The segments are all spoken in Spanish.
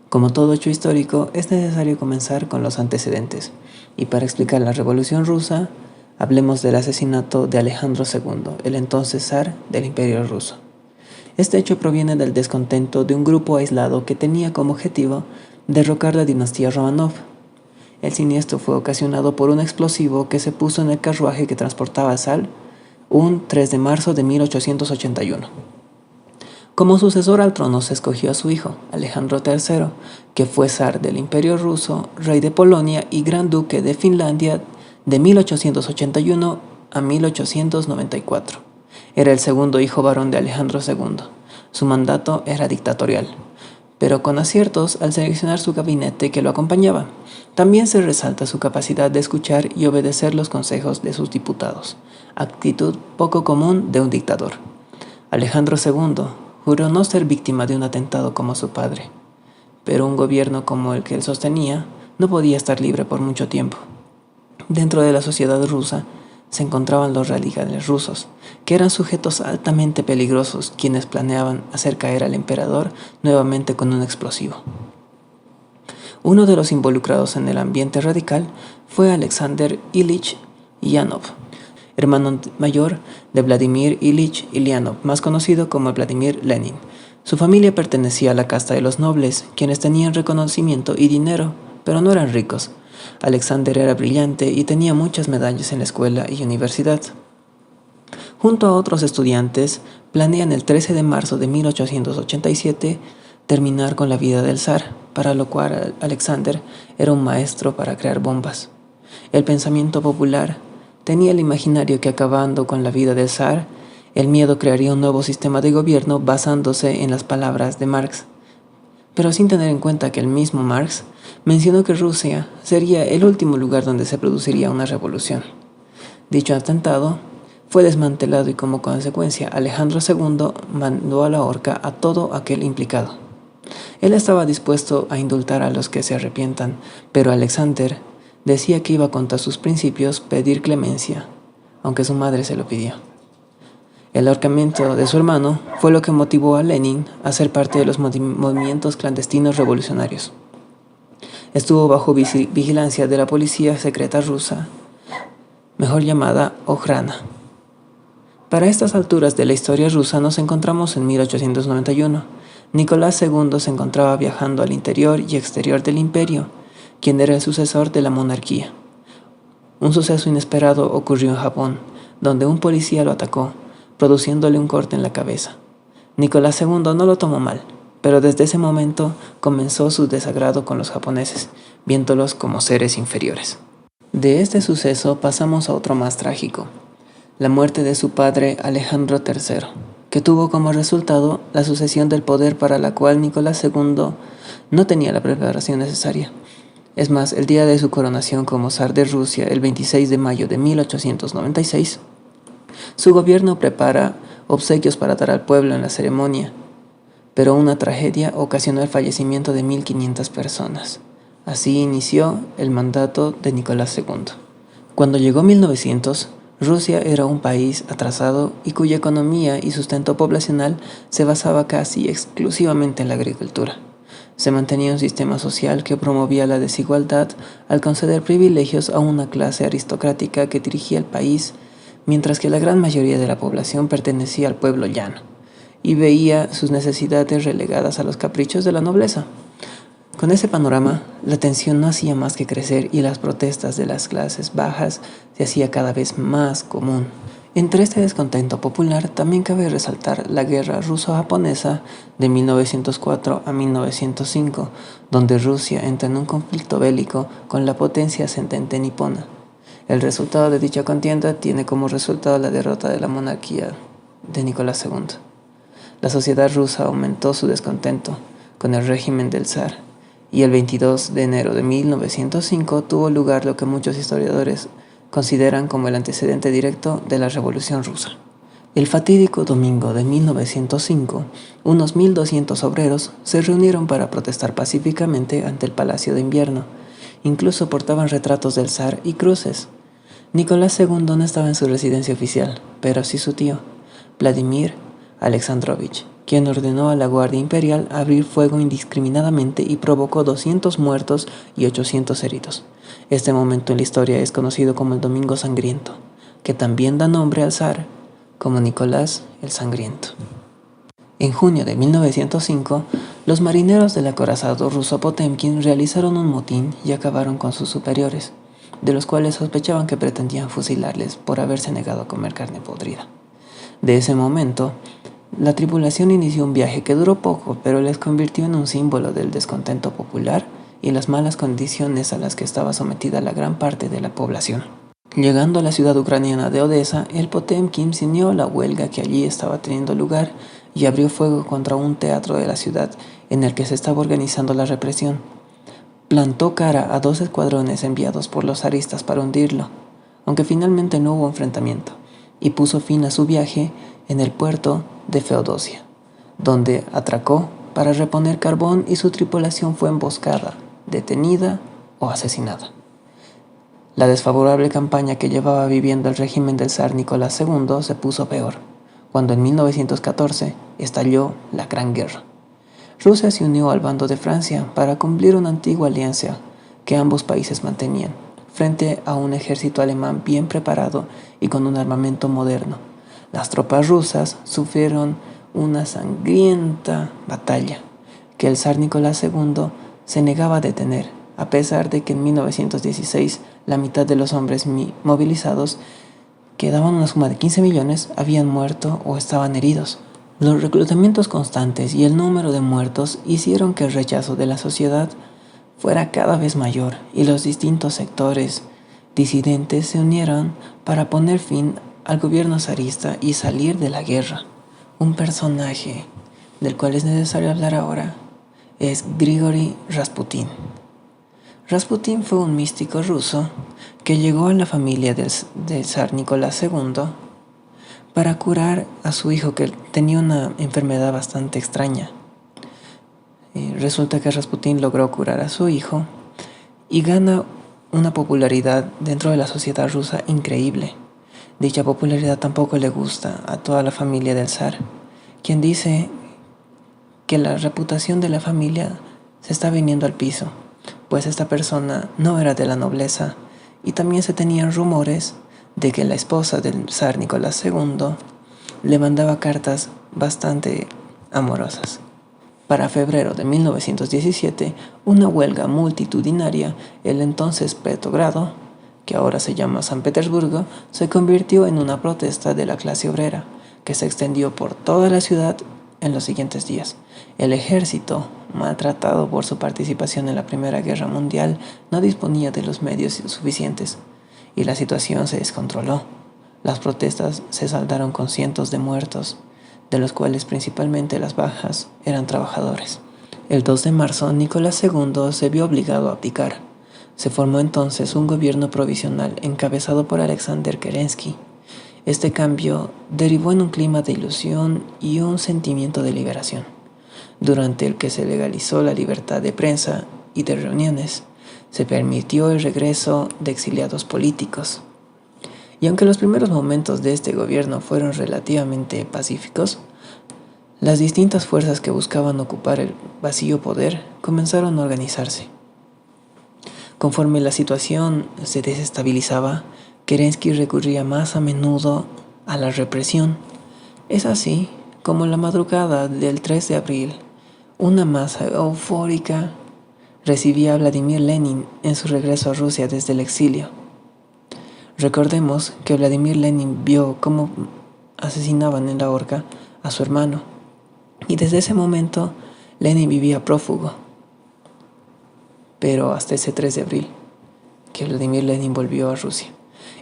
Como todo hecho histórico, es necesario comenzar con los antecedentes, y para explicar la Revolución Rusa, hablemos del asesinato de Alejandro II, el entonces zar del Imperio Ruso. Este hecho proviene del descontento de un grupo aislado que tenía como objetivo derrocar la dinastía Romanov. El siniestro fue ocasionado por un explosivo que se puso en el carruaje que transportaba al zar un 3 de marzo de 1881. Como sucesor al trono se escogió a su hijo, Alejandro III, que fue zar del Imperio Ruso, rey de Polonia y gran duque de Finlandia de 1881 a 1894. Era el segundo hijo varón de Alejandro II. Su mandato era dictatorial, pero con aciertos al seleccionar su gabinete que lo acompañaba. También se resalta su capacidad de escuchar y obedecer los consejos de sus diputados, actitud poco común de un dictador. Alejandro II juró no ser víctima de un atentado como su padre, pero un gobierno como el que él sostenía no podía estar libre por mucho tiempo. Dentro de la sociedad rusa se encontraban los radicales rusos, que eran sujetos altamente peligrosos quienes planeaban hacer caer al emperador nuevamente con un explosivo. Uno de los involucrados en el ambiente radical fue Alexander Ilich Ulyanov, hermano mayor de Vladimir Ilich Ulyanov, más conocido como Vladimir Lenin. Su familia pertenecía a la casta de los nobles, quienes tenían reconocimiento y dinero, pero no eran ricos. Alexander era brillante y tenía muchas medallas en la escuela y universidad. Junto a otros estudiantes, planean el 13 de marzo de 1887 terminar con la vida del zar, para lo cual Alexander era un maestro para crear bombas. El pensamiento popular tenía el imaginario que acabando con la vida del zar, el miedo crearía un nuevo sistema de gobierno basándose en las palabras de Marx, pero sin tener en cuenta que el mismo Marx mencionó que Rusia sería el último lugar donde se produciría una revolución. Dicho atentado fue desmantelado y como consecuencia Alejandro II mandó a la horca a todo aquel implicado. Él estaba dispuesto a indultar a los que se arrepientan, pero Alexander decía que iba contra sus principios pedir clemencia, aunque su madre se lo pidió. El ahorcamiento de su hermano fue lo que motivó a Lenin a ser parte de los movimientos clandestinos revolucionarios. Estuvo bajo vigilancia de la policía secreta rusa, mejor llamada Okhrana. Para estas alturas de la historia rusa nos encontramos en 1891. Nicolás II se encontraba viajando al interior y exterior del imperio, quien era el sucesor de la monarquía. Un suceso inesperado ocurrió en Japón, donde un policía lo atacó, produciéndole un corte en la cabeza. Nicolás II no lo tomó mal, pero desde ese momento comenzó su desagrado con los japoneses, viéndolos como seres inferiores. De este suceso pasamos a otro más trágico, la muerte de su padre Alejandro III, que tuvo como resultado la sucesión del poder para la cual Nicolás II no tenía la preparación necesaria. Es más, el día de su coronación como zar de Rusia, el 26 de mayo de 1896, su gobierno prepara obsequios para dar al pueblo en la ceremonia, pero una tragedia ocasionó el fallecimiento de 1.500 personas. Así inició el mandato de Nicolás II. Cuando llegó 1900, Rusia era un país atrasado y cuya economía y sustento poblacional se basaba casi exclusivamente en la agricultura. Se mantenía un sistema social que promovía la desigualdad al conceder privilegios a una clase aristocrática que dirigía el país, mientras que la gran mayoría de la población pertenecía al pueblo llano y veía sus necesidades relegadas a los caprichos de la nobleza. Con ese panorama, la tensión no hacía más que crecer y las protestas de las clases bajas se hacía cada vez más común. Entre este descontento popular también cabe resaltar la guerra ruso-japonesa de 1904 a 1905, donde Rusia entra en un conflicto bélico con la potencia ascendente nipona. El resultado de dicha contienda tiene como resultado la derrota de la monarquía de Nicolás II. La sociedad rusa aumentó su descontento con el régimen del zar, y el 22 de enero de 1905 tuvo lugar lo que muchos historiadores consideran como el antecedente directo de la Revolución Rusa. El fatídico domingo de 1905, unos 1.200 obreros se reunieron para protestar pacíficamente ante el Palacio de Invierno. Incluso portaban retratos del zar y cruces. Nicolás II no estaba en su residencia oficial, pero sí su tío, Vladimir Alexandrovich, quien ordenó a la Guardia Imperial abrir fuego indiscriminadamente y provocó 200 muertos y 800 heridos. Este momento en la historia es conocido como el Domingo Sangriento, que también da nombre al zar como Nicolás el Sangriento. En junio de 1905, los marineros del acorazado ruso Potemkin realizaron un motín y acabaron con sus superiores, de los cuales sospechaban que pretendían fusilarles por haberse negado a comer carne podrida. De ese momento, la tripulación inició un viaje que duró poco, pero les convirtió en un símbolo del descontento popular y las malas condiciones a las que estaba sometida la gran parte de la población. Llegando a la ciudad ucraniana de Odessa, el Potemkin se unió a la huelga que allí estaba teniendo lugar y abrió fuego contra un teatro de la ciudad en el que se estaba organizando la represión. Plantó cara a 2 escuadrones enviados por los zaristas para hundirlo, aunque finalmente no hubo enfrentamiento, y puso fin a su viaje en el puerto de Feodosia, donde atracó para reponer carbón y su tripulación fue emboscada, detenida o asesinada. La desfavorable campaña que llevaba viviendo el régimen del zar Nicolás II se puso peor, cuando en 1914 estalló la Gran Guerra. Rusia se unió al bando de Francia para cumplir una antigua alianza que ambos países mantenían, frente a un ejército alemán bien preparado y con un armamento moderno. Las tropas rusas sufrieron una sangrienta batalla que el zar Nicolás II se negaba a detener, a pesar de que en 1916 la mitad de los hombres movilizados, que daban una suma de 15 millones, habían muerto o estaban heridos. Los reclutamientos constantes y el número de muertos hicieron que el rechazo de la sociedad fuera cada vez mayor y los distintos sectores disidentes se unieron para poner fin al gobierno zarista y salir de la guerra. Un personaje del cual es necesario hablar ahora es Grigori Rasputin. Rasputin fue un místico ruso que llegó a la familia del zar Nicolás II para curar a su hijo que tenía una enfermedad bastante extraña. Resulta que Rasputin logró curar a su hijo y gana una popularidad dentro de la sociedad rusa increíble. Dicha popularidad tampoco le gusta a toda la familia del zar, quien dice que la reputación de la familia se está viniendo al piso, pues esta persona no era de la nobleza y también se tenían rumores de que la esposa del zar Nicolás II le mandaba cartas bastante amorosas. Para febrero de 1917, una huelga multitudinaria, el entonces Petrogrado, que ahora se llama San Petersburgo, se convirtió en una protesta de la clase obrera, que se extendió por toda la ciudad en los siguientes días. El ejército, maltratado por su participación en la Primera Guerra Mundial, no disponía de los medios suficientes, y la situación se descontroló. Las protestas se saldaron con cientos de muertos, de los cuales principalmente las bajas eran trabajadores. El 2 de marzo, Nicolás II se vio obligado a abdicar. Se formó entonces un gobierno provisional encabezado por Alexander Kerensky. Este cambio derivó en un clima de ilusión y un sentimiento de liberación, durante el que se legalizó la libertad de prensa y de reuniones. Se permitió el regreso de exiliados políticos. Y aunque los primeros momentos de este gobierno fueron relativamente pacíficos, las distintas fuerzas que buscaban ocupar el vacío poder comenzaron a organizarse. Conforme la situación se desestabilizaba, Kerensky recurría más a menudo a la represión. Es así como la madrugada del 3 de abril, una masa eufórica recibía a Vladimir Lenin en su regreso a Rusia desde el exilio. Recordemos que Vladimir Lenin vio cómo asesinaban en la horca a su hermano, y desde ese momento Lenin vivía prófugo. Pero hasta ese 3 de abril, que Vladimir Lenin volvió a Rusia.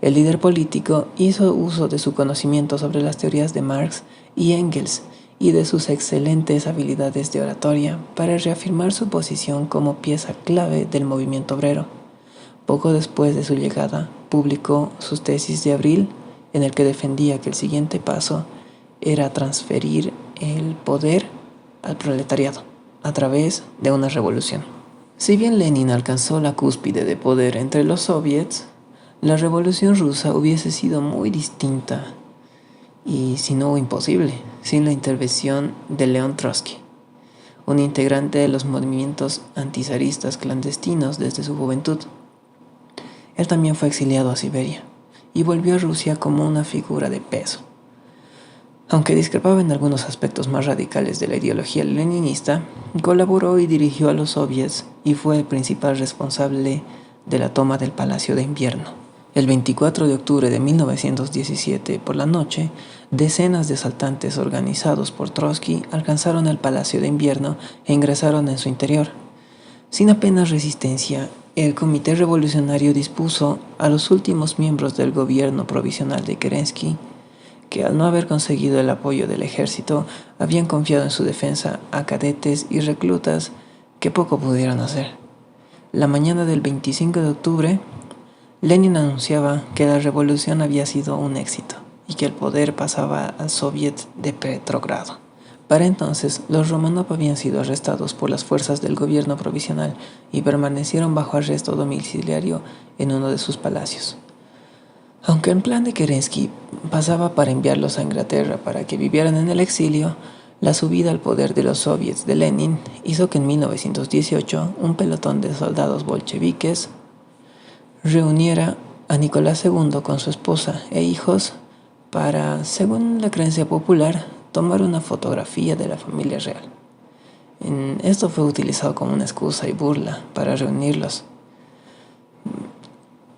El líder político hizo uso de su conocimiento sobre las teorías de Marx y Engels y de sus excelentes habilidades de oratoria para reafirmar su posición como pieza clave del movimiento obrero. Poco después de su llegada, publicó sus tesis de abril, en el que defendía que el siguiente paso era transferir el poder al proletariado a través de una revolución. Si bien Lenin alcanzó la cúspide de poder entre los soviets, la revolución rusa hubiese sido muy distinta y si no imposible, sin la intervención de León Trotsky, un integrante de los movimientos antizaristas clandestinos desde su juventud. Él también fue exiliado a Siberia y volvió a Rusia como una figura de peso. Aunque discrepaba en algunos aspectos más radicales de la ideología leninista, colaboró y dirigió a los soviets y fue el principal responsable de la toma del Palacio de Invierno. El 24 de octubre de 1917, por la noche, decenas de asaltantes organizados por Trotsky alcanzaron el Palacio de Invierno e ingresaron en su interior. Sin apenas resistencia, el Comité Revolucionario dispuso a los últimos miembros del gobierno provisional de Kerensky, que al no haber conseguido el apoyo del ejército, habían confiado en su defensa a cadetes y reclutas que poco pudieron hacer. La mañana del 25 de octubre, Lenin anunciaba que la revolución había sido un éxito y que el poder pasaba al Soviet de Petrogrado. Para entonces, los Romanov habían sido arrestados por las fuerzas del gobierno provisional y permanecieron bajo arresto domiciliario en uno de sus palacios. Aunque el plan de Kerensky pasaba para enviarlos a Inglaterra para que vivieran en el exilio, la subida al poder de los soviets de Lenin hizo que en 1918 un pelotón de soldados bolcheviques reuniera a Nicolás II con su esposa e hijos para, según la creencia popular, tomar una fotografía de la familia real. Esto fue utilizado como una excusa y burla para reunirlos,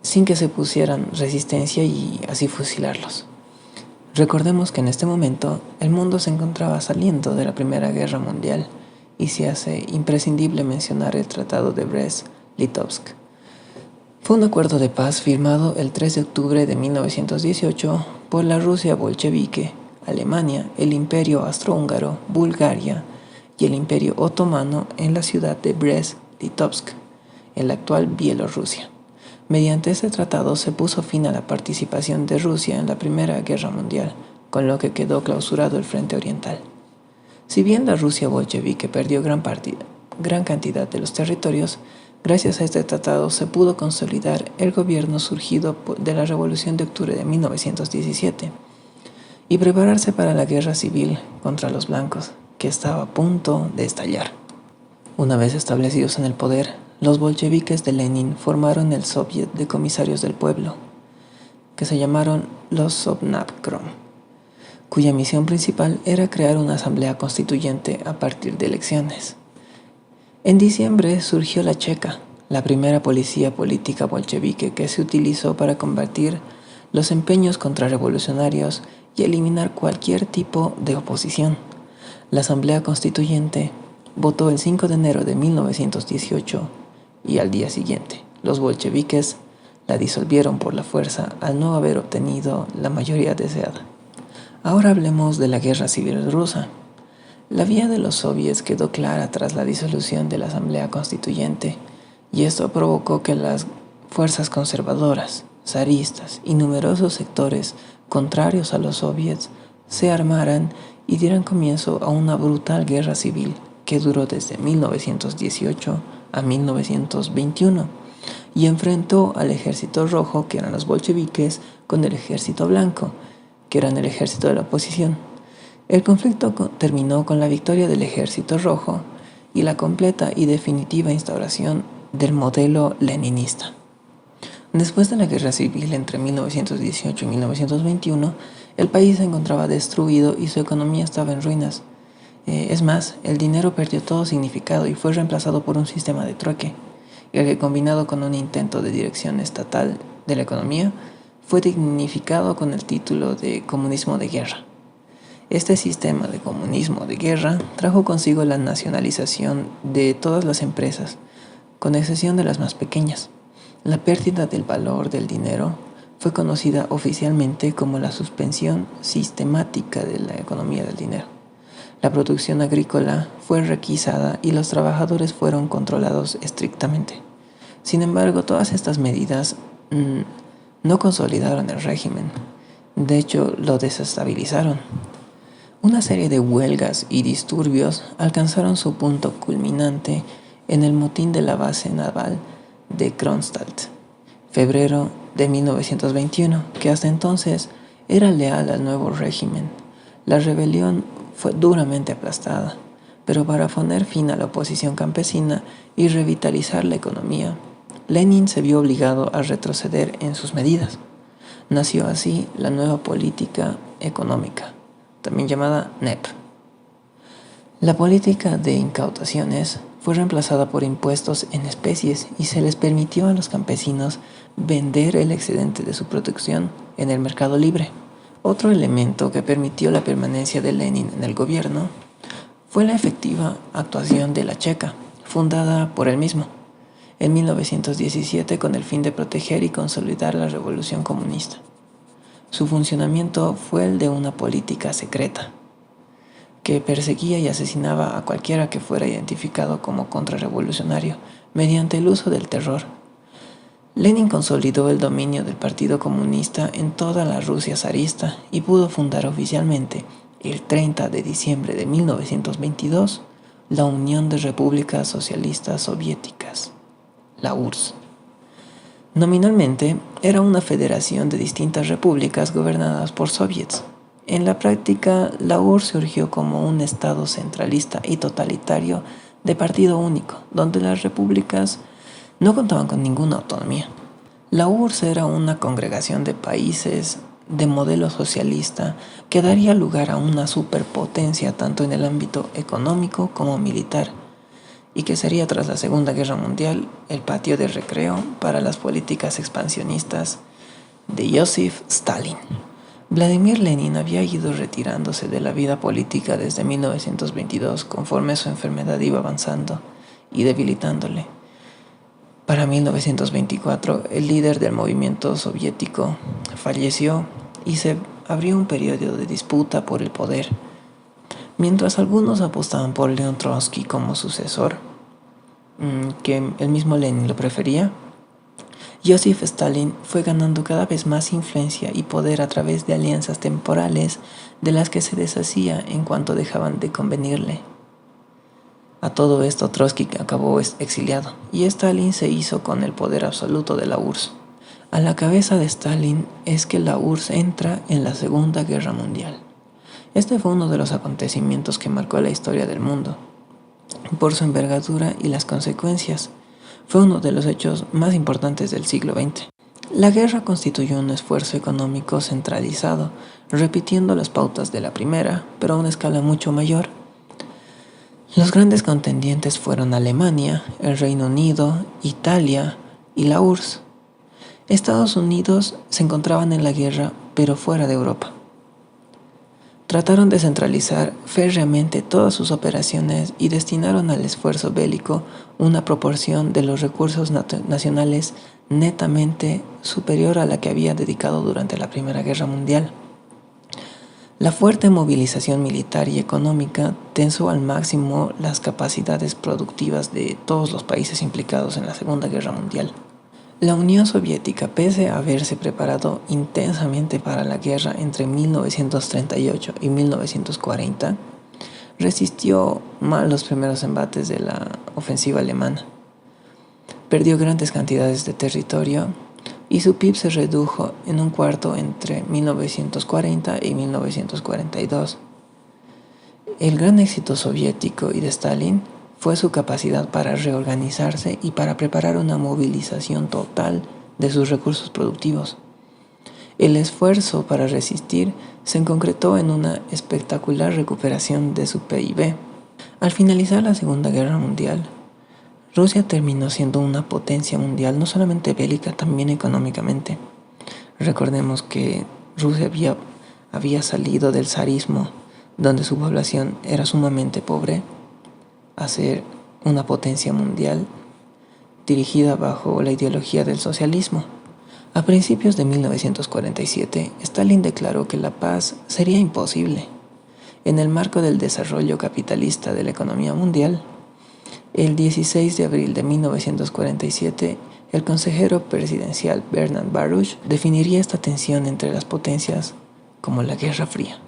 sin que se pusieran resistencia y así fusilarlos. Recordemos que en este momento el mundo se encontraba saliendo de la Primera Guerra Mundial y se hace imprescindible mencionar el Tratado de Brest-Litovsk. Fue un acuerdo de paz firmado el 3 de octubre de 1918 por la Rusia bolchevique, Alemania, el Imperio Austrohúngaro, Bulgaria y el Imperio Otomano en la ciudad de Brest-Litovsk, en la actual Bielorrusia. Mediante este tratado se puso fin a la participación de Rusia en la Primera Guerra Mundial, con lo que quedó clausurado el frente oriental. Si bien la Rusia bolchevique perdió gran cantidad de los territorios, gracias a este tratado se pudo consolidar el gobierno surgido de la Revolución de Octubre de 1917 y prepararse para la guerra civil contra los blancos, que estaba a punto de estallar. Una vez establecidos en el poder, los bolcheviques de Lenin formaron el Soviet de Comisarios del Pueblo, que se llamaron los Sovnarkom, cuya misión principal era crear una asamblea constituyente a partir de elecciones. En diciembre surgió la Cheka, la primera policía política bolchevique que se utilizó para combatir los empeños contrarrevolucionarios y eliminar cualquier tipo de oposición. La asamblea constituyente votó el 5 de enero de 1918 y al día siguiente los bolcheviques la disolvieron por la fuerza al no haber obtenido la mayoría deseada. Ahora hablemos de la guerra civil rusa. La vía de los soviets quedó clara tras la disolución de la Asamblea Constituyente, y esto provocó que las fuerzas conservadoras, zaristas y numerosos sectores contrarios a los soviets se armaran y dieran comienzo a una brutal guerra civil que duró desde 1918 a 1921 y enfrentó al ejército rojo, que eran los bolcheviques, con el ejército blanco, que eran el ejército de la oposición. El conflicto terminó con la victoria del ejército rojo y la completa y definitiva instauración del modelo leninista. Después de la guerra civil entre 1918 y 1921, el país se encontraba destruido y su economía estaba en ruinas. Es más, el dinero perdió todo significado y fue reemplazado por un sistema de trueque, el que, combinado con un intento de dirección estatal de la economía, fue dignificado con el título de comunismo de guerra. Este sistema de comunismo de guerra trajo consigo la nacionalización de todas las empresas, con excepción de las más pequeñas. La pérdida del valor del dinero fue conocida oficialmente como la suspensión sistemática de la economía del dinero. La producción agrícola fue requisada y los trabajadores fueron controlados estrictamente. Sin embargo, todas estas medidas no consolidaron el régimen. De hecho, lo desestabilizaron. Una serie de huelgas y disturbios alcanzaron su punto culminante en el motín de la base naval de Kronstadt, febrero de 1921, que hasta entonces Era leal al nuevo régimen. La rebelión fue duramente aplastada, pero para poner fin a la oposición campesina y revitalizar la economía, Lenin se vio obligado a retroceder en sus medidas. Nació así la nueva política económica, también llamada NEP. La política de incautaciones fue reemplazada por impuestos en especies y se les permitió a los campesinos vender el excedente de su producción en el mercado libre. Otro elemento que permitió la permanencia de Lenin en el gobierno fue la efectiva actuación de la Checa, fundada por él mismo en 1917 con el fin de proteger y consolidar la revolución comunista. Su funcionamiento fue el de una política secreta, que perseguía y asesinaba a cualquiera que fuera identificado como contrarrevolucionario mediante el uso del terror. Lenin consolidó el dominio del Partido Comunista en toda la Rusia zarista y pudo fundar oficialmente, el 30 de diciembre de 1922, la Unión de Repúblicas Socialistas Soviéticas, la URSS. Nominalmente, era una federación de distintas repúblicas gobernadas por soviets. En la práctica, la URSS surgió como un estado centralista y totalitario de partido único, donde las repúblicas no contaban con ninguna autonomía. La URSS era una congregación de países de modelo socialista que daría lugar a una superpotencia tanto en el ámbito económico como militar, y que sería tras la Segunda Guerra Mundial el patio de recreo para las políticas expansionistas de Joseph Stalin. Vladimir Lenin había ido retirándose de la vida política desde 1922 conforme su enfermedad iba avanzando y debilitándole. Para 1924, el líder del movimiento soviético falleció y se abrió un periodo de disputa por el poder. Mientras algunos apostaban por León Trotsky como sucesor, que el mismo Lenin lo prefería, Joseph Stalin fue ganando cada vez más influencia y poder a través de alianzas temporales de las que se deshacía en cuanto dejaban de convenirle. A todo esto, Trotsky acabó exiliado y Stalin se hizo con el poder absoluto de la URSS. A la cabeza de Stalin es que la URSS entra en la Segunda Guerra Mundial. Este fue uno de los acontecimientos que marcó la historia del mundo. Por su envergadura y las consecuencias, fue uno de los hechos más importantes del siglo XX. La guerra constituyó un esfuerzo económico centralizado, repitiendo las pautas de la primera, pero a una escala mucho mayor. Los grandes contendientes fueron Alemania, el Reino Unido, Italia y la URSS. Estados Unidos se encontraban en la guerra, pero fuera de Europa. Trataron de centralizar férreamente todas sus operaciones y destinaron al esfuerzo bélico una proporción de los recursos nacionales netamente superior a la que había dedicado durante la Primera Guerra Mundial. La fuerte movilización militar y económica tensó al máximo las capacidades productivas de todos los países implicados en la Segunda Guerra Mundial. La Unión Soviética, pese a haberse preparado intensamente para la guerra entre 1938 y 1940, resistió mal los primeros embates de la ofensiva alemana. Perdió grandes cantidades de territorio y su PIB se redujo en un cuarto entre 1940 y 1942. El gran éxito soviético y de Stalin fue su capacidad para reorganizarse y para preparar una movilización total de sus recursos productivos. El esfuerzo para resistir se concretó en una espectacular recuperación de su PIB. Al finalizar la Segunda Guerra Mundial, Rusia terminó siendo una potencia mundial, no solamente bélica, también económicamente. Recordemos que Rusia había salido del zarismo, donde su población era sumamente pobre, a ser una potencia mundial dirigida bajo la ideología del socialismo. A principios de 1947, Stalin declaró que la paz sería imposible. En el marco del desarrollo capitalista de la economía mundial, el 16 de abril de 1947, el consejero presidencial Bernard Baruch definiría esta tensión entre las potencias como la Guerra Fría,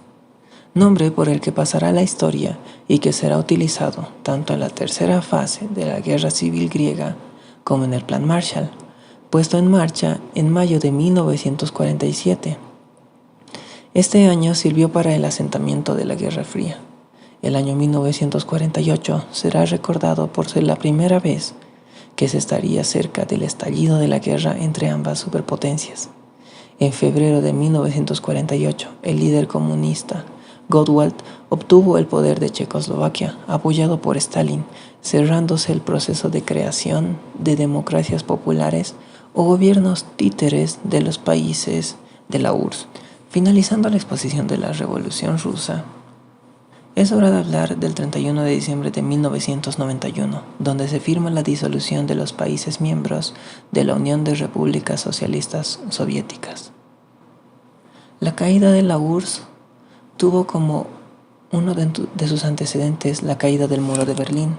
nombre por el que pasará a la historia y que será utilizado tanto en la tercera fase de la Guerra Civil griega como en el Plan Marshall, puesto en marcha en mayo de 1947. Este año sirvió para el asentamiento de la Guerra Fría. El año 1948 será recordado por ser la primera vez que se estaría cerca del estallido de la guerra entre ambas superpotencias. En febrero de 1948, el líder comunista Gottwald obtuvo el poder de Checoslovaquia, apoyado por Stalin, cerrándose el proceso de creación de democracias populares o gobiernos títeres de los países de la URSS. Finalizando la exposición de la Revolución Rusa, es hora de hablar del 31 de diciembre de 1991, donde se firma la disolución de los países miembros de la Unión de Repúblicas Socialistas Soviéticas. La caída de la URSS tuvo como uno de sus antecedentes la caída del muro de Berlín.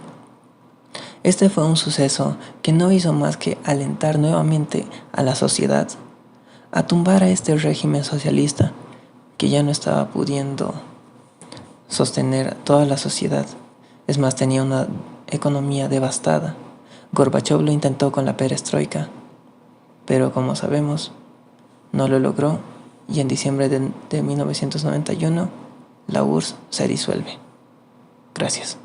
Este fue un suceso que no hizo más que alentar nuevamente a la sociedad a tumbar a este régimen socialista que ya no estaba pudiendo sostener toda la sociedad. Es más, tenía una economía devastada. Gorbachov lo intentó con la perestroika, pero como sabemos, no lo logró y en diciembre de 1991 la URSS se disuelve. Gracias.